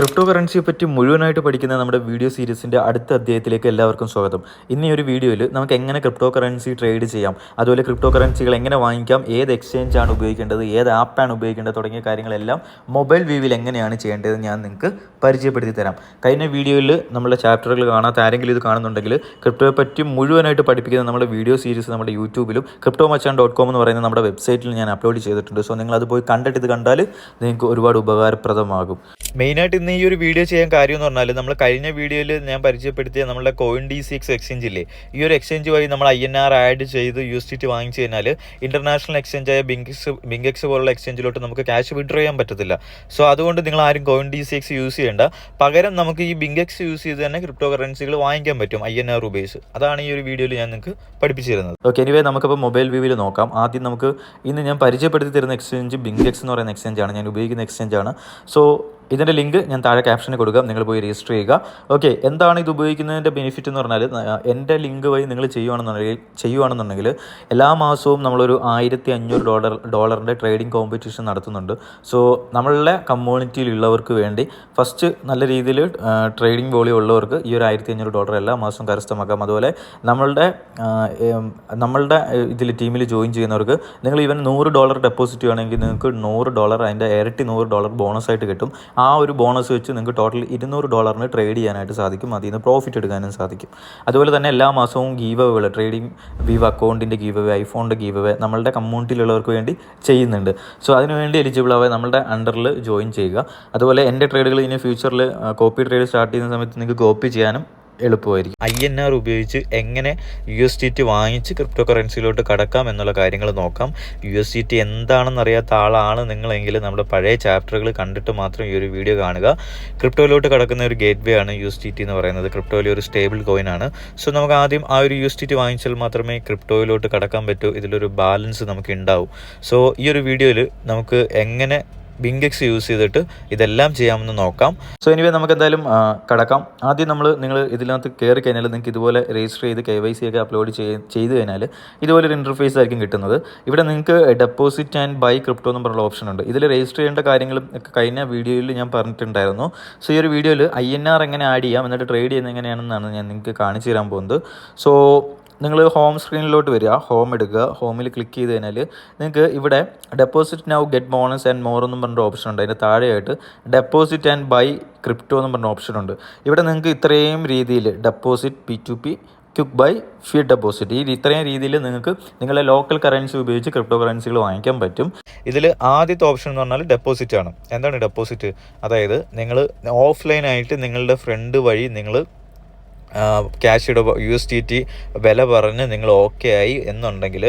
Crypto കറൻസിയെ പറ്റി മുഴുവനായിട്ട് പഠിക്കുന്ന നമ്മുടെ വീഡിയോ സീരീസിൻ്റെ അടുത്ത അധ്യായത്തിലേക്ക് എല്ലാവർക്കും സ്വാഗതം. ഇന്ന് ഈ ഒരു വീഡിയോയിൽ നമുക്ക് എങ്ങനെ ക്രിപ്റ്റോ കറൻസി ട്രേഡ് ചെയ്യാം, അതുപോലെ ക്രിപ്റ്റോ കറൻസികൾ എങ്ങനെ വാങ്ങിക്കാം, ഏത് എക്സ്ചേഞ്ച് ആണ് ഉപയോഗിക്കേണ്ടത്, ഏത് ആപ്പാണ് ഉപയോഗിക്കേണ്ടത് തുടങ്ങിയ കാര്യങ്ങളെല്ലാം മൊബൈൽ വ്യൂവിൽ എങ്ങനെയാണ് ചെയ്യേണ്ടത് ഞാൻ നിങ്ങൾക്ക് പരിചയപ്പെടുത്തി തരാം. കഴിഞ്ഞ വീഡിയോയിൽ നമ്മുടെ ചാപ്റ്ററുകൾ കാണാത്ത ആരെങ്കിലും ഇത് കാണുന്നുണ്ടെങ്കിൽ ക്രിപ്റ്റോയെ പറ്റി മുഴുവനായിട്ട് പഠിപ്പിക്കുന്ന നമ്മുടെ വീഡിയോ സീരീസ് നമ്മുടെ യൂട്യൂബിലും cryptomachan.com എന്ന് പറയുന്ന നമ്മുടെ വെബ്സൈറ്റിൽ ഞാൻ അപ്ലോഡ് ചെയ്തിട്ടുണ്ട്. സോ നിങ്ങൾ അത് പോയി കണ്ടിട്ട് ഇത് കണ്ടാൽ നിങ്ങൾക്ക് ഒരുപാട് ഉപകാരപ്രദമാകും. മെയിനായിട്ട് ഇന്ന് ഈ ഒരു വീഡിയോ ചെയ്യാൻ കാര്യം എന്ന് പറഞ്ഞാൽ നമ്മൾ കഴിഞ്ഞ വീഡിയോയിൽ ഞാൻ പരിചയപ്പെടുത്തിയ നമ്മുടെ CoinDCX എക്സ്ചേഞ്ച് ഇല്ലേ, ഈ ഒരു എക്സ്ചേഞ്ച് വഴി നമ്മൾ INR ആഡ് ചെയ്ത് USDT വാങ്ങിച്ചു കഴിഞ്ഞാൽ ഇന്റർനാഷണൽ എക്സ്ചേഞ്ചായ ബിങ്കെക്സ് പോലുള്ള എക്സ്ചേഞ്ചിലോട്ട് നമുക്ക് ക്യാഷ് വിഡ്രോ ചെയ്യാൻ പറ്റത്തില്ല. സോ അതുകൊണ്ട് നിങ്ങൾ ആരും CoinDCX യൂസ് ചെയ്യേണ്ട, പകരം നമുക്ക് ഈ ബിങ്കെക്സ് യൂസ് ചെയ്ത് തന്നെ ക്രിപ്റ്റോ കറൻസികൾ വാങ്ങിക്കാൻ പറ്റും INR ഉപയോഗിച്ച്. അതാണ് ഈ ഒരു വീഡിയോയിൽ ഞാൻ നിങ്ങൾക്ക് പഠിപ്പിച്ചു തരുന്നത്. ഓക്കെ, എനിവേ നമുക്കപ്പോൾ മൊബൈൽ വ്യൂവിൽ നോക്കാം. ആദ്യം നമുക്ക് ഇന്ന് ഞാൻ പരിചയപ്പെടുത്തി തരുന്ന എക്സ്ചേഞ്ച് ബിങ്കെക്സ് എന്ന് പറയുന്ന എക്സ്ചേഞ്ചാണ്, ഞാൻ ഉപയോഗിക്കുന്ന എക്സ്ചേഞ്ചാണ്. സോ ഇതിൻ്റെ ലിങ്ക് ഞാൻ താഴെ ക്യാപ്ഷനിൽ കൊടുക്കാം, നിങ്ങൾ പോയി രജിസ്റ്റർ ചെയ്യുക. ഓക്കെ, എന്താണ് ഇത് ഉപയോഗിക്കുന്നതിൻ്റെ ബെനിഫിറ്റ് എന്ന് പറഞ്ഞാൽ, എൻ്റെ ലിങ്ക് വഴി നിങ്ങൾ ചെയ്യുകയാണെന്നുണ്ടെങ്കിൽ എല്ലാ മാസവും നമ്മളൊരു $1500 ട്രേഡിംഗ് കോമ്പറ്റീഷൻ നടത്തുന്നുണ്ട്. സോ നമ്മളുടെ കമ്മ്യൂണിറ്റിയിലുള്ളവർക്ക് വേണ്ടി ഫസ്റ്റ് നല്ല രീതിയിൽ ട്രേഡിംഗ് വോളിയം ഉള്ളവർക്ക് ഈ ഒരു $1500 എല്ലാ മാസവും കരസ്ഥമാക്കാം. അതുപോലെ നമ്മളുടെ ഇതിൽ ടീമിൽ ജോയിൻ ചെയ്യുന്നവർക്ക് നിങ്ങൾ ഈവൻ $100 ഡെപ്പോസിറ്റ് ചെയ്യുകയാണെങ്കിൽ നിങ്ങൾക്ക് $100 അതിൻ്റെ ഇരട്ടി $100 ബോണസായിട്ട് കിട്ടും. ആ ഒരു ബോണസ് വെച്ച് നിങ്ങൾക്ക് ടോട്ടൽ $200 ട്രേഡ് ചെയ്യാനായിട്ട് സാധിക്കും, അതിൽ നിന്ന് പ്രോഫിറ്റ് എടുക്കാനും സാധിക്കും. അതുപോലെ തന്നെ എല്ലാ മാസവും ഗീവ് അവേകൾ, ട്രേഡിംഗ് വീവ് അക്കൗണ്ടിൻ്റെ ഗീവ് അവേ, ഐഫോണിൻ്റെ ഗീവ് അവേ നമ്മളുടെ കമ്മ്യൂണിറ്റിയിലുള്ളവർക്ക് വേണ്ടി ചെയ്യുന്നുണ്ട്. സോ അതിനുവേണ്ടി എലിജിബിൾ ആവുക നമ്മളുടെ അണ്ടറിൽ ജോയിൻ ചെയ്യുക. അതുപോലെ എൻ്റെ ട്രേഡുകൾ ഇനി ഫ്യൂച്ചറിൽ കോപ്പി ട്രേഡ് സ്റ്റാർട്ട് ചെയ്യുന്ന സമയത്ത് നിങ്ങൾക്ക് കോപ്പി ചെയ്യാനും എളുപ്പമായിരിക്കും. INR ഉപയോഗിച്ച് എങ്ങനെ USDT വാങ്ങിച്ച് ക്രിപ്റ്റോ കറൻസിയിലോട്ട് കടക്കാം എന്നുള്ള കാര്യങ്ങൾ നോക്കാം. USDT എന്താണെന്നറിയാത്ത ആളാണ് നിങ്ങളെങ്കിൽ നമ്മുടെ പഴയ ചാപ്റ്ററുകൾ കണ്ടിട്ട് മാത്രം ഈ ഒരു വീഡിയോ കാണുക. ക്രിപ്റ്റോയിലോട്ട് കടക്കുന്ന ഒരു ഗേറ്റ് വേ ആണ് USDT എന്ന് പറയുന്നത്. ക്രിപ്റ്റോയിലെ ഒരു സ്റ്റേബിൾ കോയിൻ ആണ്. സോ നമുക്ക് ആദ്യം ആ ഒരു USDT വാങ്ങിച്ചാൽ മാത്രമേ ക്രിപ്റ്റോയിലോട്ട് കടക്കാൻ പറ്റൂ. ഇതിലൊരു ബാലൻസ് നമുക്ക് ഉണ്ടാവും. സോ ഈ ഒരു വീഡിയോയിൽ നമുക്ക് എങ്ങനെ ബിങ്കെക്സ് യൂസ് ചെയ്തിട്ട് ഇതെല്ലാം ചെയ്യാമെന്ന് നോക്കാം. സോ എനിവേ നമുക്ക് എന്തായാലും കടക്കാം. ആദ്യം നിങ്ങൾ ഇതിനകത്ത് കയറി കഴിഞ്ഞാൽ നിങ്ങൾക്ക് ഇതുപോലെ രജിസ്റ്റർ ചെയ്ത് KYC ഒക്കെ അപ്ലോഡ് ചെയ്ത് കഴിഞ്ഞാൽ ഇതുപോലൊരു ഇൻ്റർഫേസ് ആയിരിക്കും കിട്ടുന്നത്. ഇവിടെ നിങ്ങൾക്ക് ഡെപ്പോസിറ്റ് ആൻഡ് ബൈ ക്രിപ്റ്റോ എന്ന് പറഞ്ഞുള്ള ഓപ്ഷൻ ഉണ്ട്. ഇതിൽ രജിസ്റ്റർ ചെയ്യേണ്ട കാര്യങ്ങളും ഒക്കെ കഴിഞ്ഞ വീഡിയോയിൽ ഞാൻ പറഞ്ഞിട്ടുണ്ടായിരുന്നു. സോ ഈ ഒരു വീഡിയോയിൽ INR എങ്ങനെ ആഡ് ചെയ്യാം എന്നിട്ട് ട്രേഡ് ചെയ്യുന്നത് എങ്ങനെയാണെന്നാണ് ഞാൻ നിങ്ങൾക്ക് കാണിച്ചു തരാൻ പോകുന്നത്. സോ നിങ്ങൾ ഹോം സ്ക്രീനിലോട്ട് വരിക, ഹോം എടുക്കുക, ഹോമിൽ ക്ലിക്ക് ചെയ്ത് കഴിഞ്ഞാൽ നിങ്ങൾക്ക് ഇവിടെ deposit now get bonus and more എന്നും പറഞ്ഞ ഓപ്ഷൻ ഉണ്ട്. അതിൻ്റെ താഴെയായിട്ട് ഡെപ്പോസിറ്റ് ആൻഡ് ബൈ ക്രിപ്റ്റോ എന്നും പറഞ്ഞ ഓപ്ഷൻ ഉണ്ട്. ഇവിടെ നിങ്ങൾക്ക് ഇത്രയും രീതിയിൽ deposit, P2P, quick buy, fiat deposit, ഈ ഇത്രയും രീതിയിൽ നിങ്ങൾക്ക് നിങ്ങളുടെ ലോക്കൽ കറൻസി ഉപയോഗിച്ച് ക്രിപ്റ്റോ കറൻസികൾ വാങ്ങിക്കാൻ പറ്റും. ഇതിൽ ആദ്യത്തെ ഓപ്ഷൻ എന്ന് പറഞ്ഞാൽ ഡെപ്പോസിറ്റ് ആണ്. എന്താണ് ഡെപ്പോസിറ്റ്? അതായത് നിങ്ങൾ ഓഫ്ലൈനായിട്ട് നിങ്ങളുടെ ഫ്രണ്ട് വഴി നിങ്ങൾ ക്യാഷ് USDT വില പറഞ്ഞ് നിങ്ങൾ ഓക്കെ ആയി എന്നുണ്ടെങ്കിൽ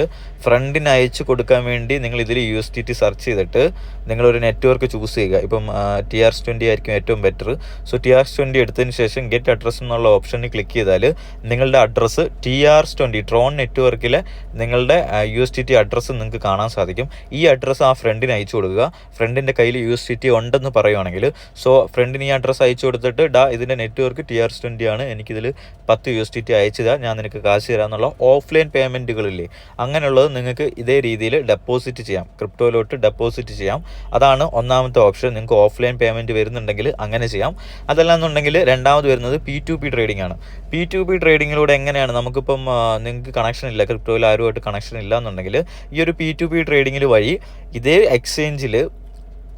ഫ്രണ്ടിന് അയച്ചു കൊടുക്കാൻ വേണ്ടി നിങ്ങൾ ഇതിൽ USDT സെർച്ച് ചെയ്തിട്ട് നിങ്ങളൊരു നെറ്റ്വർക്ക് ചൂസ് ചെയ്യുക. ഇപ്പം TRS-20 ആയിരിക്കും ഏറ്റവും ബെറ്റർ. സോ TRS-20 എടുത്തതിന് ശേഷം ഗെറ്റ് അഡ്രസ്സ് എന്നുള്ള ഓപ്ഷനിൽ ക്ലിക്ക് ചെയ്താൽ നിങ്ങളുടെ അഡ്രസ്സ് TRS-20 ട്രോൺ നെറ്റ്വർക്കിലെ നിങ്ങളുടെ USDT അഡ്രസ്സ് നിങ്ങൾക്ക് കാണാൻ സാധിക്കും. ഈ അഡ്രസ്സ് ആ ഫ്രണ്ടിന് അയച്ചു കൊടുക്കുക. ഫ്രണ്ടിൻ്റെ കയ്യിൽ USDT ഉണ്ടെന്ന് പറയുവാണെങ്കിൽ സോ ഫ്രണ്ടിന് ഈ അഡ്രസ്സ് അയച്ചു കൊടുത്തിട്ട് ഇതിൻ്റെ നെറ്റ്വർക്ക് TRS-20 ആണ്, എനിക്കിതിൽ 10 USDT അയച്ചതാ, ഞാൻ നിനക്ക് കാശ് തരാമെന്നുള്ള ഓഫ്ലൈൻ പേയ്മെൻറ്റുകളില്ലേ, അങ്ങനെയുള്ളത് നിങ്ങൾക്ക് ഇതേ രീതിയിൽ ഡെപ്പോസിറ്റ് ചെയ്യാം, ക്രിപ്റ്റോയിലോട്ട് ഡെപ്പോസിറ്റ് ചെയ്യാം. അതാണ് ഒന്നാമത്തെ ഓപ്ഷൻ. നിങ്ങൾക്ക് ഓഫ്ലൈൻ പേയ്മെൻറ്റ് വരുന്നുണ്ടെങ്കിൽ അങ്ങനെ ചെയ്യാം. അതല്ലാന്നുണ്ടെങ്കിൽ രണ്ടാമത് വരുന്നത് P2P ട്രേഡിംഗ് ആണ്. P2P ട്രേഡിങ്ങിലൂടെ എങ്ങനെയാണ് നമുക്കിപ്പം നിങ്ങൾക്ക് കണക്ഷൻ ഇല്ല, ക്രിപ്റ്റോയിൽ ആരുമായിട്ട് കണക്ഷൻ ഇല്ല എന്നുണ്ടെങ്കിൽ ഈ ഒരു P2P ട്രേഡിങ്ങിൽ വഴി ഇതേ എക്സ്ചേഞ്ചിൽ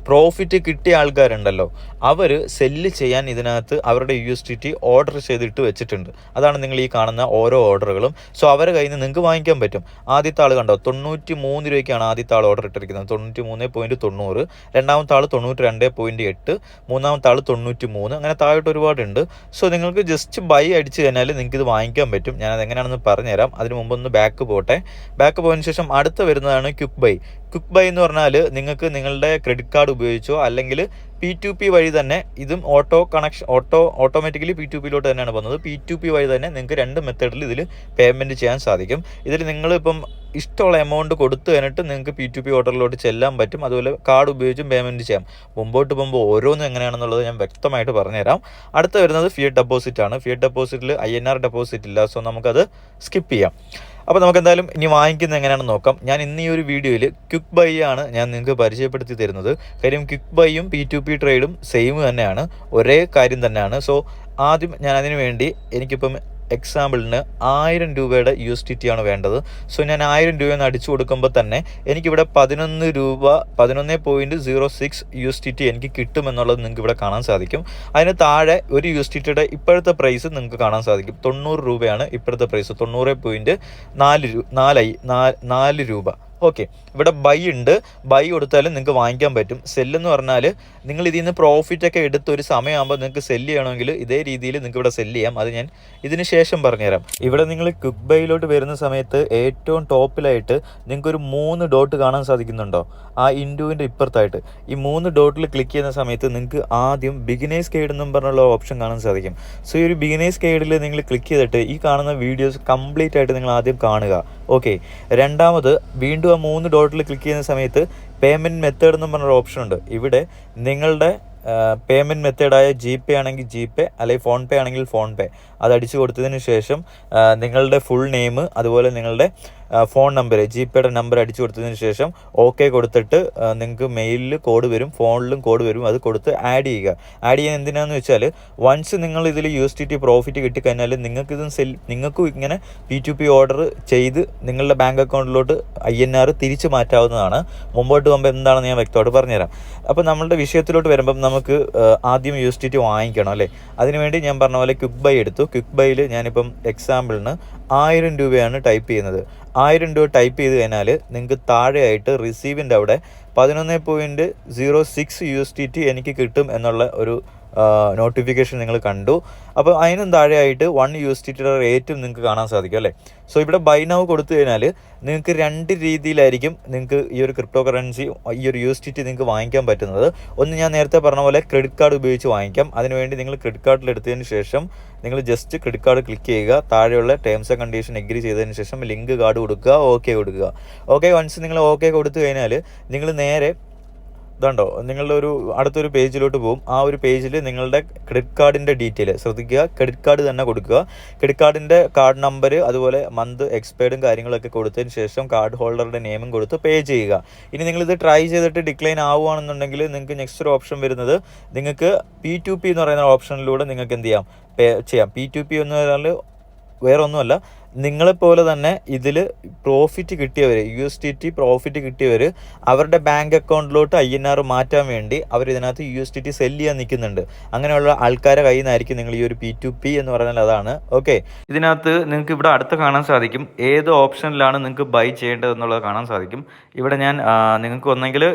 പ്രോഫിറ്റ് കിട്ടിയ ആൾക്കാരുണ്ടല്ലോ, അവർ സെല്ല് ചെയ്യാൻ ഇതിനകത്ത് അവരുടെ USDT ഓർഡർ ചെയ്തിട്ട് വെച്ചിട്ടുണ്ട്. അതാണ് നിങ്ങൾ ഈ കാണുന്ന ഓരോ ഓർഡറുകളും. സോ അവരുടെ കയ്യിൽ നിന്ന് നിങ്ങൾക്ക് വാങ്ങിക്കാൻ പറ്റും. ആദ്യത്തെ ആൾ കണ്ടോ 93 രൂപയ്ക്കാണ് ആദ്യത്തെ ആൾ ഓർഡർ ഇട്ടിരിക്കുന്നത്, 93.90. രണ്ടാമത്തെ ആൾ 92.8, മൂന്നാമത്തെ ആൾ 93, അങ്ങനെ താഴോട്ട് ഒരുപാടുണ്ട്. സോ നിങ്ങൾക്ക് ജസ്റ്റ് ബൈ അടിച്ച് കഴിഞ്ഞാൽ നിങ്ങൾക്ക് ഇത് വാങ്ങിക്കാൻ പറ്റും. ഞാനത് എങ്ങനെയാണെന്ന് പറഞ്ഞുതരാം. അതിന് മുമ്പൊന്ന് ബാക്ക് പോയതിന് ശേഷം അടുത്ത വരുന്നതാണ് ക്വിക്ക് ബൈ. ക്വിക്ക് ബൈ എന്ന് പറഞ്ഞാൽ നിങ്ങൾക്ക് നിങ്ങളുടെ ക്രെഡിറ്റ് കാർഡ് ഉപയോഗിച്ചോ അല്ലെങ്കിൽ P2P വഴി തന്നെ, ഇതും ഓട്ടോമാറ്റിക്കലി P2Pയിലോട്ട് തന്നെയാണ് പോകുന്നത്. P2P വഴി തന്നെ നിങ്ങൾക്ക് 2 മെത്തേഡിൽ ഇതിൽ പേയ്മെൻറ്റ് ചെയ്യാൻ സാധിക്കും. ഇതിൽ നിങ്ങളിപ്പം ഇഷ്ടമുള്ള എമൗണ്ട് കൊടുത്തു കഴിഞ്ഞിട്ട് നിങ്ങൾക്ക് P2P ഓർഡറിലോട്ട് ചെല്ലാൻ പറ്റും. അതുപോലെ കാർഡ് ഉപയോഗിച്ചും പേയ്മെൻറ്റ് ചെയ്യാം. മുമ്പോട്ട് പോകുമ്പോൾ ഓരോന്നും എങ്ങനെയാണെന്നുള്ളത് ഞാൻ വ്യക്തമായിട്ട് പറഞ്ഞുതരാം. അടുത്ത വരുന്നത് ഫിയറ്റ് ഡെപ്പോസിറ്റ് ആണ്. ഫിയറ്റ് ഡെപ്പോസിറ്റിൽ INR ഡെപ്പോസിറ്റ് ഇല്ല, സോ നമുക്കത് സ്കിപ്പ് ചെയ്യാം. അപ്പോൾ നമുക്ക് എന്തായാലും ഇനി വാങ്ങിക്കുന്നത് എങ്ങനെയാണെന്ന് നോക്കാം. ഞാൻ ഇന്ന് ഈ ഒരു വീഡിയോയിൽ ക്വിക്ക് ബൈ ആണ് ഞാൻ നിങ്ങൾക്ക് പരിചയപ്പെടുത്തി തരുന്നത്. കാര്യം ക്വിക്ക് ബൈയും P2P ട്രേഡും സെയിം തന്നെയാണ്, ഒരേ കാര്യം തന്നെയാണ്. സോ ആദ്യം ഞാൻ അതിന് വേണ്ടി എനിക്കിപ്പം എക്സാമ്പിളിന് 1000 രൂപയുടെ USDT ആണ് വേണ്ടത്. സോ ഞാൻ 1000 രൂപയെന്ന് അടിച്ചു കൊടുക്കുമ്പോൾ തന്നെ എനിക്കിവിടെ 11.06 USDT എനിക്ക് കിട്ടുമെന്നുള്ളത് നിങ്ങൾക്ക് ഇവിടെ കാണാൻ സാധിക്കും. അതിന് താഴെ ഒരു USDTയുടെ ഇപ്പോഴത്തെ പ്രൈസ് നിങ്ങൾക്ക് കാണാൻ സാധിക്കും. 90 രൂപയാണ് ഇപ്പോഴത്തെ പ്രൈസ്, 90.4 രൂപ. ഓക്കെ, ഇവിടെ ബൈ ഉണ്ട്. ബൈ കൊടുത്താലും നിങ്ങൾക്ക് വാങ്ങിക്കാൻ പറ്റും. സെല്ലെന്ന് പറഞ്ഞാൽ നിങ്ങൾ ഇതിൽ നിന്ന് പ്രോഫിറ്റൊക്കെ എടുത്ത് ഒരു സമയമാകുമ്പോൾ നിങ്ങൾക്ക് സെല്ല് ചെയ്യണമെങ്കിൽ ഇതേ രീതിയിൽ നിങ്ങൾക്ക് ഇവിടെ സെല്ല് ചെയ്യാം. അത് ഞാൻ ഇതിന് ശേഷം പറഞ്ഞുതരാം. ഇവിടെ നിങ്ങൾ ക്വിക്ക് ബൈയിലോട്ട് വരുന്ന സമയത്ത് ഏറ്റവും ടോപ്പിലായിട്ട് നിങ്ങൾക്കൊരു 3 ഡോട്ട് കാണാൻ സാധിക്കുന്നുണ്ടോ? ആ ഇൻഡുവിൻ്റെ ഇപ്പുറത്തായിട്ട് ഈ 3 ഡോട്ടിൽ ക്ലിക്ക് ചെയ്യുന്ന സമയത്ത് നിങ്ങൾക്ക് ആദ്യം ബിഗിനേഴ്സ് ഗൈഡ് എന്നും പറഞ്ഞുള്ള ഓപ്ഷൻ കാണാൻ സാധിക്കും. സോ ഈ ഒരു ബിഗിനേഴ്സ് ഗൈഡിൽ നിങ്ങൾ ക്ലിക്ക് ചെയ്തിട്ട് ഈ കാണുന്ന വീഡിയോസ് കംപ്ലീറ്റ് ആയിട്ട് നിങ്ങൾ ആദ്യം കാണുക. ഓക്കെ, രണ്ടാമത് വീണ്ടും ആ 3 ഡോട്ടിൽ ക്ലിക്ക് ചെയ്യുന്ന സമയത്ത് പേയ്മെൻറ്റ് മെത്തേഡ് എന്നും പറഞ്ഞൊരു ഓപ്ഷൻ ഉണ്ട്. ഇവിടെ നിങ്ങളുടെ പേയ്മെൻറ്റ് മെത്തേഡായ GPay ആണെങ്കിൽ GPay, അല്ലെങ്കിൽ ഫോൺപേ ആണെങ്കിൽ ഫോൺപേ അത് അടിച്ചു കൊടുത്തതിന് ശേഷം നിങ്ങളുടെ ഫുൾ നെയിം അതുപോലെ നിങ്ങളുടെ ഫോൺ നമ്പർ, GPayയുടെ നമ്പർ അടിച്ചു കൊടുത്തതിന് ശേഷം ഓക്കെ കൊടുത്തിട്ട് നിങ്ങൾക്ക് മെയിലിൽ കോഡ് വരും, ഫോണിലും കോഡ് വരും. അത് കൊടുത്ത് ആഡ് ചെയ്യുക. ആഡ് ചെയ്യാൻ എന്തിനാണെന്ന് വെച്ചാൽ വൺസ് നിങ്ങൾ ഇതിൽ USDT പ്രോഫിറ്റ് കിട്ടിക്കഴിഞ്ഞാൽ നിങ്ങൾക്കും ഇങ്ങനെ P2P ഓർഡർ ചെയ്ത് നിങ്ങളുടെ ബാങ്ക് അക്കൗണ്ടിലോട്ട് INR തിരിച്ചു മാറ്റാവുന്നതാണ്. മുമ്പോട്ട് പോകുമ്പോൾ എന്താണെന്ന് ഞാൻ വ്യക്തമായിട്ട് പറഞ്ഞുതരാം. അപ്പോൾ നമ്മളുടെ വിഷയത്തിലോട്ട് വരുമ്പം നമുക്ക് ആദ്യം USDT വാങ്ങിക്കണം അല്ലേ. അതിനുവേണ്ടി ഞാൻ പറഞ്ഞ പോലെ ക്വിക്ക് ബൈ എടുത്തു. ക്വിക്ക് ബൈയിൽ ഞാനിപ്പം എക്സാമ്പിളിന് 1000 രൂപയാണ് ടൈപ്പ് ചെയ്യുന്നത്. 1000 രൂപ ടൈപ്പ് ചെയ്ത് കഴിഞ്ഞാൽ നിങ്ങൾക്ക് താഴെയായിട്ട് റിസീവിൻ്റെ അവിടെ 11.06 USDT എനിക്ക് കിട്ടും എന്നുള്ള ഒരു നോട്ടിഫിക്കേഷൻ നിങ്ങൾ കണ്ടു. അപ്പോൾ അതിനും താഴെയായിട്ട് 1 USDTയുടെ റേറ്റും നിങ്ങൾക്ക് കാണാൻ സാധിക്കും അല്ലേ. സോ ഇവിടെ ബൈ നൗ കൊടുത്തു കഴിഞ്ഞാൽ നിങ്ങൾക്ക് 2 രീതിയിലായിരിക്കും നിങ്ങൾക്ക് ഈ ഒരു ക്രിപ്റ്റോ കറൻസി, ഈ ഒരു USDT നിങ്ങൾക്ക് വാങ്ങിക്കാൻ പറ്റുന്നത്. ഒന്ന് ഞാൻ നേരത്തെ പറഞ്ഞ പോലെ ക്രെഡിറ്റ് കാർഡ് ഉപയോഗിച്ച് വാങ്ങിക്കാം. അതിനുവേണ്ടി നിങ്ങൾ ക്രെഡിറ്റ് കാർഡിൽ എടുത്തതിന് ശേഷം നിങ്ങൾ ജസ്റ്റ് ക്രെഡിറ്റ് കാർഡ് ക്ലിക്ക് ചെയ്യുക. താഴെയുള്ള ടേംസ് ആൻഡ് കണ്ടീഷൻ എഗ്രി ചെയ്തതിന് ശേഷം ലിങ്ക് കാർഡ് കൊടുക്കുക, ഓക്കെ കൊടുക്കുക. ഓക്കെ, വൺസ് നിങ്ങൾ ഓക്കെ കൊടുത്തു കഴിഞ്ഞാൽ നിങ്ങൾ നേരെ ഇതുണ്ടോ നിങ്ങളുടെ ഒരു അടുത്തൊരു പേജിലോട്ട് പോകും. ആ ഒരു പേജിൽ നിങ്ങളുടെ ക്രെഡിറ്റ് കാർഡിൻ്റെ ഡീറ്റെയിൽ ശ്രദ്ധിക്കുക, ക്രെഡിറ്റ് കാർഡ് തന്നെ കൊടുക്കുക. ക്രെഡിറ്റ് കാർഡിൻ്റെ കാർഡ് നമ്പർ അതുപോലെ മന്ത് എക്സ്പയർഡും കാര്യങ്ങളൊക്കെ കൊടുത്തതിന് ശേഷം കാർഡ് ഹോൾഡറുടെ നെയിമും കൊടുത്ത് പേ ചെയ്യുക. ഇനി നിങ്ങളിത് ട്രൈ ചെയ്തിട്ട് ഡിക്ലൈൻ ആവുകയാണെന്നുണ്ടെങ്കിൽ നിങ്ങൾക്ക് നെക്സ്റ്റ് ഒരു ഓപ്ഷൻ വരുന്നത് നിങ്ങൾക്ക് P2P എന്ന് പറയുന്ന ഓപ്ഷനിലൂടെ നിങ്ങൾക്ക് എന്ത് ചെയ്യാം, പേ ചെയ്യാം. P2P എന്ന് പറഞ്ഞാൽ വേറെ ഒന്നുമല്ല, നിങ്ങളെപ്പോലെ തന്നെ ഇതിൽ പ്രോഫിറ്റ് കിട്ടിയവർ, USDT പ്രോഫിറ്റ് കിട്ടിയവർ അവരുടെ ബാങ്ക് അക്കൗണ്ടിലോട്ട് INR മാറ്റാൻ വേണ്ടി അവർ ഇതിനകത്ത് USDT സെല്ല് ചെയ്യാൻ നിൽക്കുന്നുണ്ട്. അങ്ങനെയുള്ള ആൾക്കാരെ കയ്യിൽ നിന്നായിരിക്കും നിങ്ങൾ ഈ ഒരു P2P എന്ന് പറഞ്ഞാൽ അതാണ്. ഓക്കെ, ഇതിനകത്ത് നിങ്ങൾക്ക് ഇവിടെ അടുത്ത് കാണാൻ സാധിക്കും ഏത് ഓപ്ഷനിലാണ് നിങ്ങൾക്ക് ബൈ ചെയ്യേണ്ടതെന്നുള്ളത് കാണാൻ സാധിക്കും. ഇവിടെ ഞാൻ നിങ്ങൾക്ക് ഒന്നെങ്കിൽ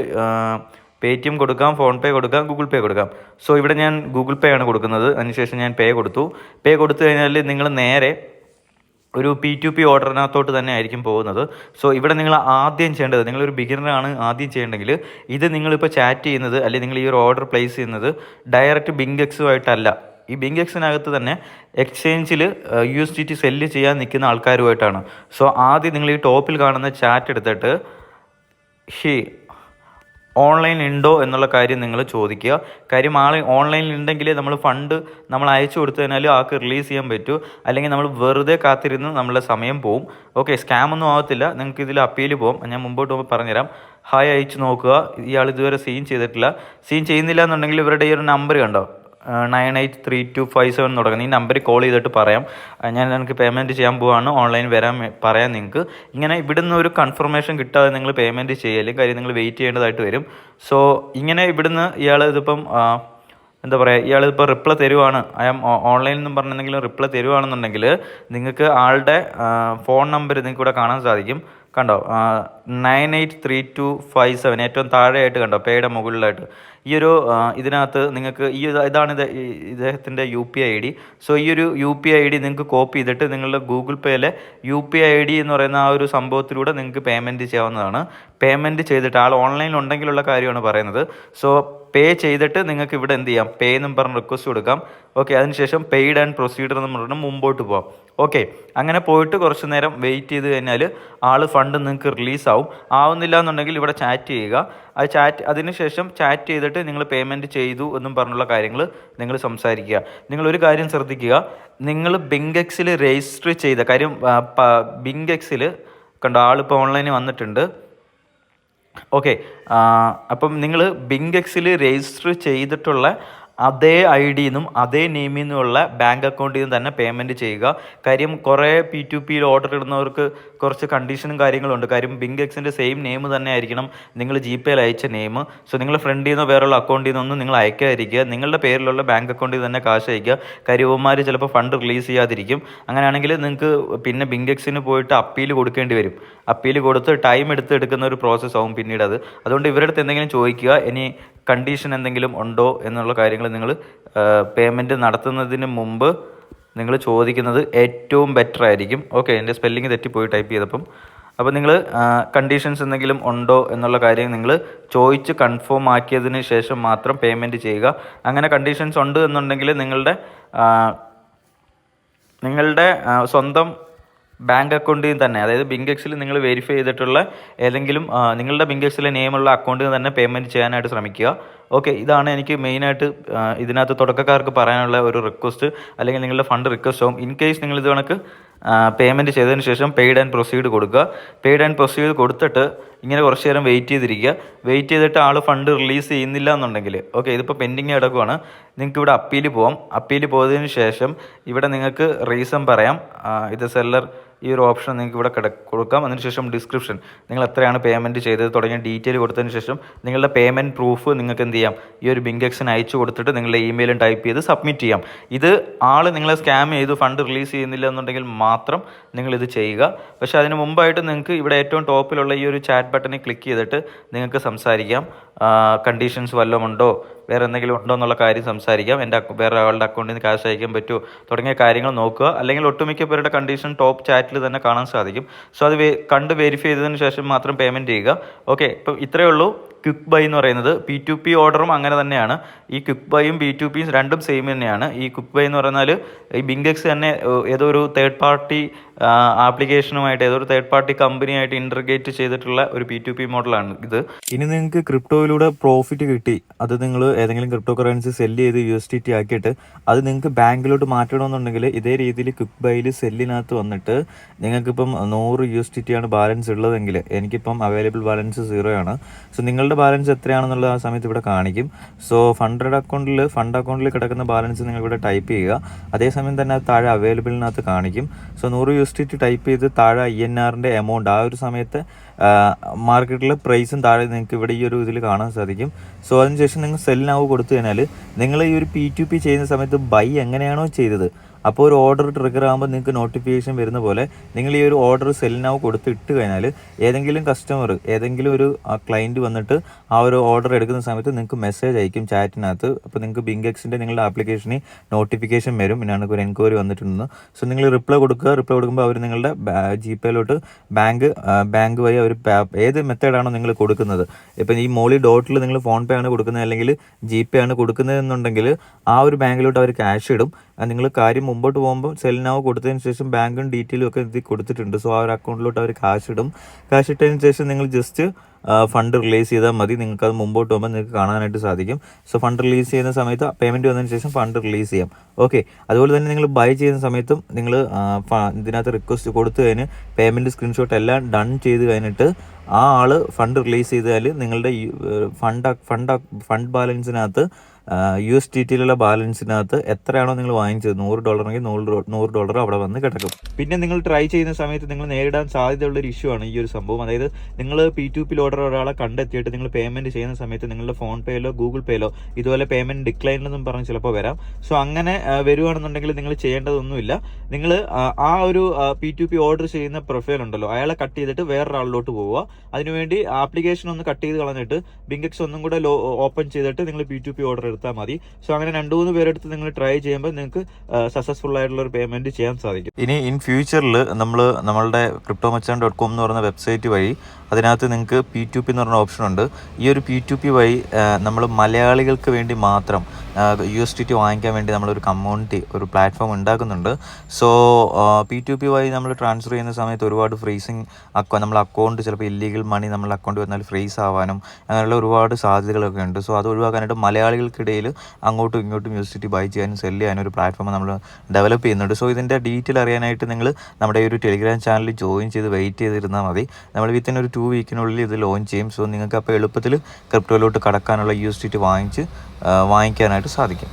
പേടിഎം കൊടുക്കാം, ഫോൺപേ കൊടുക്കാം, ഗൂഗിൾ പേ കൊടുക്കാം. സോ ഇവിടെ ഞാൻ ഗൂഗിൾ പേ ആണ് കൊടുക്കുന്നത്. അതിനുശേഷം ഞാൻ പേ കൊടുത്തു. പേ കൊടുത്തു കഴിഞ്ഞാൽ നിങ്ങൾ നേരെ ഒരു P2P ഓർഡറിനകത്തോട്ട് തന്നെ ആയിരിക്കും പോകുന്നത്. സോ ഇവിടെ നിങ്ങൾ ആദ്യം ചെയ്യേണ്ടത്, നിങ്ങളൊരു ബിഗിനറാണ് ആദ്യം ചെയ്യേണ്ടെങ്കിൽ ഇത് നിങ്ങളിപ്പോൾ ചാറ്റ് ചെയ്യുന്നത് അല്ലെങ്കിൽ നിങ്ങൾ ഈ ഒരു ഓർഡർ പ്ലേസ് ചെയ്യുന്നത് ഡയറക്റ്റ് ബിങ്കെക്സുമായിട്ടല്ല. ഈ ബിങ്കെക്സിനകത്ത് തന്നെ എക്സ്ചേഞ്ചിൽ USDT സെല്ല് ചെയ്യാൻ നിൽക്കുന്ന ആൾക്കാരുമായിട്ടാണ്. സോ ആദ്യം നിങ്ങൾ ഈ ടോപ്പിൽ കാണുന്ന ചാറ്റ് എടുത്തിട്ട് ഓൺലൈൻ ഉണ്ടോ എന്നുള്ള കാര്യം നിങ്ങൾ ചോദിക്കുക. കാര്യം ഓൺലൈനിൽ ഉണ്ടെങ്കിൽ നമ്മൾ അയച്ചു കൊടുത്തു കഴിഞ്ഞാൽ ആൾക്ക് റിലീസ് ചെയ്യാൻ പറ്റൂ. അല്ലെങ്കിൽ നമ്മൾ വെറുതെ കാത്തിരുന്ന് നമ്മളെ സമയം പോവും. ഓക്കെ, സ്കാമൊന്നും ആകത്തില്ല. നിങ്ങൾക്ക് ഇതിൽ അപ്പീൽ പോകും. ഞാൻ മുമ്പോട്ട് പോകുമ്പോൾ പറഞ്ഞുതരാം. ഹായ് അയച്ചു നോക്കുക. ഇയാൾ ഇതുവരെ സീൻ ചെയ്തിട്ടില്ല. സീൻ ചെയ്യുന്നില്ല എന്നുണ്ടെങ്കിൽ ഇവരുടെ ഈ ഒരു നമ്പർ കണ്ടോ, 983257 തുടങ്ങുന്നത്. ഈ നമ്പറിൽ കോൾ ചെയ്തിട്ട് പറയാം, ഞാൻ എനിക്ക് പേയ്മെൻറ്റ് ചെയ്യാൻ പോവാണ്, ഓൺലൈൻ വരാൻ പറയാം നിങ്ങൾക്ക്. ഇങ്ങനെ ഇവിടുന്ന് ഒരു കൺഫർമേഷൻ കിട്ടാതെ നിങ്ങൾ പേയ്മെൻറ്റ് ചെയ്യലും കാര്യം നിങ്ങൾ വെയിറ്റ് ചെയ്യേണ്ടതായിട്ട് വരും. സോ ഇങ്ങനെ ഇവിടുന്ന് ഇയാൾ ഇതിപ്പം എന്താ പറയുക, ഇയാളിപ്പോൾ റിപ്ലൈ തരുവാണ്, ഓൺലൈൻ എന്നും പറഞ്ഞിട്ടുണ്ടെങ്കിലും റിപ്ലൈ തരുവാണെന്നുണ്ടെങ്കിൽ നിങ്ങൾക്ക് ആളുടെ ഫോൺ നമ്പർ നിങ്ങൾക്ക് ഇവിടെ കാണാൻ സാധിക്കും. കണ്ടോ, 983257 ഏറ്റവും താഴെയായിട്ട് കണ്ടോ, പേയുടെ മുകളിലായിട്ട് ഈ ഒരു ഇതിനകത്ത് നിങ്ങൾക്ക് ഇതാണ് ഇദ്ദേഹത്തിൻ്റെ UPI ID. സോ ഈ ഒരു UPI ID നിങ്ങൾക്ക് കോപ്പി ചെയ്തിട്ട് നിങ്ങളുടെ ഗൂഗിൾ പേയിലെ UPI ID എന്ന് പറയുന്ന ആ ഒരു സംഭവത്തിലൂടെ നിങ്ങൾക്ക് പേയ്മെൻറ്റ് ചെയ്യാവുന്നതാണ്. പേയ്മെൻറ്റ് ചെയ്തിട്ട് ആൾ ഓൺലൈനിൽ ഉണ്ടെങ്കിലുള്ള കാര്യമാണ് പറയുന്നത്. സോ പേ ചെയ്തിട്ട് നിങ്ങൾക്ക് ഇവിടെ എന്ത് ചെയ്യാം, പേ എന്നും പറഞ്ഞ് റിക്വസ്റ്റ് കൊടുക്കാം. ഓക്കെ, അതിനുശേഷം പെയ്ഡ് ആൻഡ് പ്രൊസീഡർ എന്ന് പറഞ്ഞ് മുമ്പോട്ട് പോകാം. ഓക്കെ, അങ്ങനെ പോയിട്ട് കുറച്ച് നേരം വെയിറ്റ് ചെയ്ത് കഴിഞ്ഞാൽ ഫണ്ട് നിങ്ങൾക്ക് റിലീസാവും. ആവുന്നില്ല എന്നുണ്ടെങ്കിൽ ഇവിടെ ചാറ്റ് ചെയ്യുക. അതിനുശേഷം ചാറ്റ് ചെയ്തിട്ട് നിങ്ങൾ പേയ്മെൻറ്റ് ചെയ്തു എന്നും പറഞ്ഞുള്ള കാര്യങ്ങൾ നിങ്ങൾ സംസാരിക്കുക. നിങ്ങളൊരു കാര്യം ശ്രദ്ധിക്കുക, നിങ്ങൾ ബിങ്കെക്സിൽ രജിസ്റ്റർ ചെയ്ത കാര്യം, ബിങ്കെക്സിൽ കണ്ടോ ആളിപ്പോൾ ഓൺലൈനിൽ വന്നിട്ടുണ്ട്. ഓക്കെ, അപ്പം നിങ്ങൾ ബിങ്കെക്സിൽ രജിസ്റ്റർ ചെയ്തിട്ടുള്ള അതേ ഐ ഡിന്നും അതേ നെയിമിൽ നിന്നുള്ള ബാങ്ക് അക്കൗണ്ടിൽ നിന്ന് തന്നെ പേയ്മെൻറ്റ് ചെയ്യുക. കാര്യം കുറേ P2Pയിൽ ഓർഡർ ഇടുന്നവർക്ക് കുറച്ച് കണ്ടീഷനും കാര്യങ്ങളുണ്ട്. കാര്യം ബിങ്കെക്സിൻ്റെ സെയിം നെയിം തന്നെ ആയിരിക്കണം നിങ്ങൾ GPayയിൽ അയച്ച നെയിം. സോ നിങ്ങൾ ഫ്രണ്ടിൽ നിന്നോ വേറെയുള്ള അക്കൗണ്ടിൽ നിന്നൊന്നും നിങ്ങൾ അയക്കാതിരിക്കുക. നിങ്ങളുടെ പേരിലുള്ള ബാങ്ക് അക്കൗണ്ടിൽ തന്നെ കാശ് അയക്കുക. കാര്യം ഇവന്മാർ ചിലപ്പോൾ ഫണ്ട് റിലീസ് ചെയ്യാതിരിക്കും. അങ്ങനെയാണെങ്കിൽ നിങ്ങൾക്ക് പിന്നെ ബിങ്കെക്സിന് പോയിട്ട് അപ്പീൽ കൊടുക്കേണ്ടി വരും. അപ്പീൽ കൊടുത്ത് ടൈം എടുക്കുന്ന ഒരു പ്രോസസ്സ് ആവും പിന്നീട് അത്. അതുകൊണ്ട് ഇവരുടെ അടുത്ത് എന്തെങ്കിലും ചോദിക്കുക, ഇനി കണ്ടീഷൻ എന്തെങ്കിലും ഉണ്ടോ എന്നുള്ള കാര്യങ്ങൾ നിങ്ങൾ പേയ്മെൻറ്റ് നടത്തുന്നതിന് മുമ്പ് നിങ്ങൾ ചോദിക്കുന്നത് ഏറ്റവും ബെറ്റർ ആയിരിക്കും. ഓക്കെ, എൻ്റെ സ്പെല്ലിങ് തെറ്റിപ്പോയി ടൈപ്പ് ചെയ്തപ്പം. അപ്പോൾ നിങ്ങൾ കണ്ടീഷൻസ് എന്തെങ്കിലും ഉണ്ടോ എന്നുള്ള കാര്യം നിങ്ങൾ ചോദിച്ച് കൺഫേം ആക്കിയതിന് ശേഷം മാത്രം പേയ്മെൻറ്റ് ചെയ്യുക. അങ്ങനെ കണ്ടീഷൻസ് ഉണ്ട് എന്നുണ്ടെങ്കിൽ നിങ്ങളുടെ സ്വന്തം ബാങ്ക് അക്കൗണ്ടിൽ തന്നെ, അതായത് ബിങ്കെക്സിൽ നിങ്ങൾ വെരിഫൈ ചെയ്തിട്ടുള്ള ഏതെങ്കിലും നിങ്ങളുടെ ബിങ്കെക്സിലെ നെയിമുള്ള അക്കൗണ്ടിൽ തന്നെ പേയ്മെൻറ്റ് ചെയ്യാനായിട്ട് ശ്രമിക്കുക. ഓക്കെ, ഇതാണ് എനിക്ക് മെയിനായിട്ട് ഇതിനകത്ത് തുടക്കക്കാർക്ക് പറയാനുള്ള ഒരു റിക്വസ്റ്റ്, അല്ലെങ്കിൽ നിങ്ങളുടെ ഫണ്ട് റിക്വസ്റ്റ് ആവും. ഇൻ കേസ് നിങ്ങൾ ഇത് കണക്ക് പേയ്മെൻറ്റ് ചെയ്തതിന് ശേഷം പെയ്ഡ് ആൻഡ് പ്രൊസീഡ് കൊടുക്കുക. പെയ്ഡ് ആൻഡ് പ്രൊസീഡ് കൊടുത്തിട്ട് ഇങ്ങനെ കുറച്ച് നേരം വെയിറ്റ് ചെയ്തിരിക്കുക. വെയിറ്റ് ചെയ്തിട്ട് ഫണ്ട് റിലീസ് ചെയ്യുന്നില്ല എന്നുണ്ടെങ്കിൽ, ഓക്കെ, ഇതിപ്പോൾ പെൻഡിങ് കിടക്കുവാണ്, നിങ്ങൾക്ക് ഇവിടെ അപ്പീൽ പോകാം. അപ്പീൽ പോയതിന് ശേഷം ഇവിടെ നിങ്ങൾക്ക് റീസൺ പറയാം. ഇത് സെല്ലർ ഈ ഒരു ഓപ്ഷൻ നിങ്ങൾക്ക് ഇവിടെ കൊടുക്കാം. അതിനുശേഷം ഡിസ്ക്രിപ്ഷൻ, നിങ്ങൾ എത്രയാണ് പേയ്മെൻറ്റ് ചെയ്തത് തുടങ്ങിയ ഡീറ്റെയിൽ കൊടുത്തതിന് ശേഷം നിങ്ങളുടെ പേയ്മെൻറ്റ് പ്രൂഫ് നിങ്ങൾക്ക് എന്ത് ചെയ്യാം, ഈ ഒരു ബിങ്കെക്സിന് അയച്ചു കൊടുത്തിട്ട് നിങ്ങളുടെ ഇമെയിലും ടൈപ്പ് ചെയ്ത് സബ്മിറ്റ് ചെയ്യാം. ഇത് നിങ്ങളെ സ്കാം ചെയ്തു ഫണ്ട് റിലീസ് ചെയ്യുന്നില്ല എന്നുണ്ടെങ്കിൽ മാത്രം നിങ്ങളിത് ചെയ്യുക. പക്ഷേ അതിന് മുമ്പായിട്ട് നിങ്ങൾക്ക് ഇവിടെ ഏറ്റവും ടോപ്പിലുള്ള ഈ ഒരു ചാറ്റ് ബട്ടണിൽ ക്ലിക്ക് ചെയ്തിട്ട് നിങ്ങൾക്ക് സംസാരിക്കാം. കണ്ടീഷൻസ് വല്ലതും ഉണ്ടോ, വേറെ എന്തെങ്കിലും ഉണ്ടോ എന്നുള്ള കാര്യം സംസാരിക്കാം. വേറെ ആളുടെ അക്കൗണ്ടിൽ നിന്ന് കാശ് അയക്കാൻ പറ്റുമോ തുടങ്ങിയ കാര്യങ്ങൾ നോക്കുക. അല്ലെങ്കിൽ ഒട്ടുമിക്ക പേരുടെ കണ്ടീഷൻ ടോപ്പ് ചാറ്റിൽ തന്നെ കാണാൻ സാധിക്കും. സോ അത് കണ്ട് വെരിഫൈ ചെയ്തതിന് ശേഷം മാത്രം പേയ്മെൻറ്റ് ചെയ്യുക. ഓക്കെ, ഇപ്പം ഇത്രയേ ഉള്ളൂ. ക്വിക്ക് ബൈ എന്ന് പറയുന്നത് P2P ഓർഡറും അങ്ങനെ തന്നെയാണ്. ഈ ക്വിക്ക് ബൈയും P2P രണ്ടും സെയിം തന്നെയാണ്. ഈ ക്വിക്ക് ബൈ എന്ന് പറഞ്ഞാൽ ഈ ബിങ്കെക്സ് തന്നെ ഏതോ ഒരു തേർഡ് പാർട്ടി ആപ്ലിക്കേഷനുമായിട്ട്, ഏതൊരു തേർഡ് പാർട്ടി കമ്പനിയായിട്ട് ഇൻ്റർഗ്രേറ്റ് ചെയ്തിട്ടുള്ള ഒരു P2P മോഡലാണ് ഇത്. ഇനി നിങ്ങൾക്ക് ക്രിപ്റ്റോയിലൂടെ പ്രോഫിറ്റ് കിട്ടി, അത് നിങ്ങൾ ഏതെങ്കിലും ക്രിപ്റ്റോ കറൻസി സെല്ല് ചെയ്ത് USDT ആക്കിയിട്ട് അത് നിങ്ങൾക്ക് ബാങ്കിലോട്ട് മാറ്റണമെന്നുണ്ടെങ്കിൽ ഇതേ രീതിയിൽ ക്വിക്ക് ബൈയിൽ സെല്ലിനകത്ത് വന്നിട്ട് നിങ്ങൾക്കിപ്പം 100 USDT ആണ് ബാലൻസ് ഉള്ളതെങ്കിൽ, എനിക്കിപ്പം അവൈലബിൾ ബാലൻസ് 0 ആണ്. സോ നിങ്ങളുടെ ബാലൻസ് എത്രയാണെന്നുള്ള ആ സമയത്ത് ഇവിടെ കാണിക്കും. സോ ഫണ്ട് അക്കൗണ്ടിൽ കിടക്കുന്ന ബാലൻസ് നിങ്ങൾ ഇവിടെ ടൈപ്പ് ചെയ്യുക. അതേസമയം തന്നെ അത് താഴെ അവൈലബിളിനകത്ത് കാണിക്കും. സോ 100 USDT ടൈപ്പ് ചെയ്ത് താഴെ INRൻ്റെ എമൗണ്ട്, ആ ഒരു സമയത്ത് മാർക്കറ്റിലെ പ്രൈസും താഴെ നിങ്ങൾക്ക് ഇവിടെ ഈ ഒരു ഇതിൽ കാണാൻ സാധിക്കും. സോ അതിനുശേഷം നിങ്ങൾ സെൽ നൗ കൊടുത്തു കഴിഞ്ഞാൽ നിങ്ങൾ ഈ ഒരു P2P ചെയ്യുന്ന സമയത്ത് ബൈ എങ്ങനെയാണോ ചെയ്തത്, അപ്പോൾ ഒരു ഓർഡർ ട്രിഗർ ആകുമ്പോൾ നിങ്ങൾക്ക് നോട്ടിഫിക്കേഷൻ വരുന്ന പോലെ നിങ്ങൾ ഈ ഒരു ഓർഡർ സെൽ നൗ കൊടുത്തിട്ട് കഴിഞ്ഞാൽ ഏതെങ്കിലും കസ്റ്റമർ, ഏതെങ്കിലും ഒരു ക്ലയൻറ്റ് വന്നിട്ട് ആ ഒരു ഓർഡർ എടുക്കുന്ന സമയത്ത് നിങ്ങൾക്ക് മെസ്സേജ് അയക്കും ചാറ്റിനകത്ത്. അപ്പോൾ നിങ്ങൾക്ക് ബിങ്കെക്സിൻ്റെ നിങ്ങളുടെ ആപ്ലിക്കേഷനിൽ നോട്ടിഫിക്കേഷൻ വരും, പിന്നെ ഒരു എൻക്വയറി വന്നിട്ടുണ്ടെന്ന്. സോ നിങ്ങൾ റിപ്ലൈ കൊടുക്കുമ്പോൾ അവർ നിങ്ങളുടെ GPayയിലോട്ട് ബാങ്ക് വഴി അവർ ഏത് മെത്തേഡാണോ നിങ്ങൾ കൊടുക്കുന്നത്, ഇപ്പം ഈ മോളി ഡോട്ടിൽ നിങ്ങൾ ഫോൺ പേ ആണ് കൊടുക്കുന്നത് അല്ലെങ്കിൽ GPay ആണ് കൊടുക്കുന്നതെന്നുണ്ടെങ്കിൽ ആ ഒരു ബാങ്കിലോട്ട് അവർ ക്യാഷ് ഇടും. നിങ്ങൾ കാര്യം മുമ്പോട്ട് പോകുമ്പോൾ സെൽ നൗ കൊടുത്തതിന് ശേഷം ബാങ്കും ഡീറ്റെയിലും ഒക്കെ ഇത് കൊടുത്തിട്ടുണ്ട്. സോ ആ ഒരു അക്കൗണ്ടിലോട്ട് അവർ കാശ് ഇട്ടതിന് ശേഷം നിങ്ങൾ ജസ്റ്റ് ഫണ്ട് റിലീസ് ചെയ്താൽ മതി. നിങ്ങൾക്ക് അത് മുമ്പോട്ട് പോകുമ്പോൾ നിങ്ങൾക്ക് കാണാനായിട്ട് സാധിക്കും. സോ ഫണ്ട് റിലീസ് ചെയ്യുന്ന സമയത്ത് പേയ്മെൻറ്റ് വന്നതിന് ശേഷം ഫണ്ട് റിലീസ് ചെയ്യാം. ഓക്കെ, അതുപോലെ തന്നെ നിങ്ങൾ ബൈ ചെയ്യുന്ന സമയത്തും നിങ്ങൾ ഇതിനകത്ത് റിക്വസ്റ്റ് കൊടുത്തു കഴിഞ്ഞ് പേയ്മെൻറ്റ് സ്ക്രീൻഷോട്ട് എല്ലാം ഡൺ ചെയ്ത് കഴിഞ്ഞിട്ട് ആ ആൾ ഫണ്ട് റിലീസ് ചെയ്താൽ നിങ്ങളുടെ ഫണ്ട് ബാലൻസിനകത്ത് USDTയിലുള്ള ബാലൻസിനകത്ത് എത്രയാണോ നിങ്ങൾ വാങ്ങിച്ചത്, $100 $100 അവിടെ വന്ന് കിടക്കും. പിന്നെ നിങ്ങൾ ട്രൈ ചെയ്യുന്ന സമയത്ത് നിങ്ങൾ നേരിടാൻ സാധ്യതയുള്ളൊരു ഇഷ്യൂ ആണ് ഈ ഒരു സംഭവം. അതായത് നിങ്ങൾ P2P ഓർഡർ ഒരാളെ കണ്ടെത്തിയിട്ട് നിങ്ങൾ പേയ്മെൻറ്റ് ചെയ്യുന്ന സമയത്ത് നിങ്ങളുടെ ഫോൺ പേയിലോ ഗൂഗിൾ പേയിലോ ഇതുപോലെ പേയ്മെൻറ്റ് ഡിക്ലൈൻ എന്നും പറഞ്ഞ് ചിലപ്പോൾ വരാം. സോ അങ്ങനെ വരുവാണെന്നുണ്ടെങ്കിൽ നിങ്ങൾ ചെയ്യേണ്ടതൊന്നുമില്ല. നിങ്ങൾ ആ ഒരു P2P ഓർഡർ ചെയ്യുന്ന പ്രൊഫൈൽ ഉണ്ടല്ലോ, അയാളെ കട്ട് ചെയ്തിട്ട് വേറൊരാളിലോട്ട് പോവുക. അതിനുവേണ്ടി ആപ്ലിക്കേഷൻ ഒന്ന് കട്ട് ചെയ്ത് കളഞ്ഞിട്ട് ബിങ്കെക്സ് ഒന്നും കൂടെ ഓപ്പൺ ചെയ്തിട്ട് നിങ്ങൾ P2P ഓർഡർ എടുത്ത് കൊടുത്താൽ മതി. സോ അങ്ങനെ 2-3 പേരെടുത്ത് നിങ്ങൾ ട്രൈ ചെയ്യുമ്പോൾ നിങ്ങൾക്ക് സക്സസ്ഫുൾ ആയിട്ടുള്ള ഒരു പേയ്മെൻറ്റ് ചെയ്യാൻ സാധിക്കും. ഇനി ഇൻ ഫ്യൂച്ചറിൽ നമ്മളുടെ cryptomachine.com എന്ന് പറയുന്ന വെബ്സൈറ്റ് വഴി അതിനകത്ത് നിങ്ങൾക്ക് P2P എന്ന് പറഞ്ഞ ഓപ്ഷൻ ഉണ്ട്. ഈ ഒരു P2P വഴി നമ്മൾ മലയാളികൾക്ക് വേണ്ടി മാത്രം USDT വാങ്ങിക്കാൻ വേണ്ടി നമ്മളൊരു കമ്മ്യൂണിറ്റി ഒരു പ്ലാറ്റ്ഫോം ഉണ്ടാക്കുന്നുണ്ട്. സോ P2P വഴി നമ്മൾ ട്രാൻസ്ഫർ ചെയ്യുന്ന സമയത്ത് ഒരുപാട് ഫ്രീസിങ് നമ്മളെ അക്കൗണ്ട് ചിലപ്പോൾ ഇല്ലീഗൽ മണി നമ്മളെ അക്കൗണ്ട് വന്നാൽ ഫ്രീസ് ആവാനും അങ്ങനെയുള്ള ഒരുപാട് സാധ്യതകളൊക്കെ ഉണ്ട്. സോ അത് ഒഴിവാക്കാനായിട്ട് മലയാളികൾക്കിടയിൽ അങ്ങോട്ടും ഇങ്ങോട്ടും USDT ബൈ ചെയ്യാനും സെല് ചെയ്യാനും ഒരു പ്ലാറ്റ്ഫോം നമ്മൾ ഡെവലപ്പ് ചെയ്യുന്നുണ്ട്. സോ ഇതിൻ്റെ ഡീറ്റെയിൽ അറിയാനായിട്ട് നിങ്ങൾ നമ്മുടെ ഈ ഒരു ടെലിഗ്രാം ചാനൽ ജോയിൻ ചെയ്ത് വെയിറ്റ് ചെയ്തിരുന്നാൽ മതി. നമ്മൾ വിത്തിൻ ഒരു 2 വീക്കിനുള്ളിൽ ഇത് ലോഞ്ച് ചെയ്യും. സോ നിങ്ങൾക്ക് അപ്പോൾ എളുപ്പത്തിൽ ക്രിപ്റ്റോയിലോട്ട് കടക്കാനുള്ള USDT വാങ്ങിക്കാനായിട്ട് സാധിക്കും.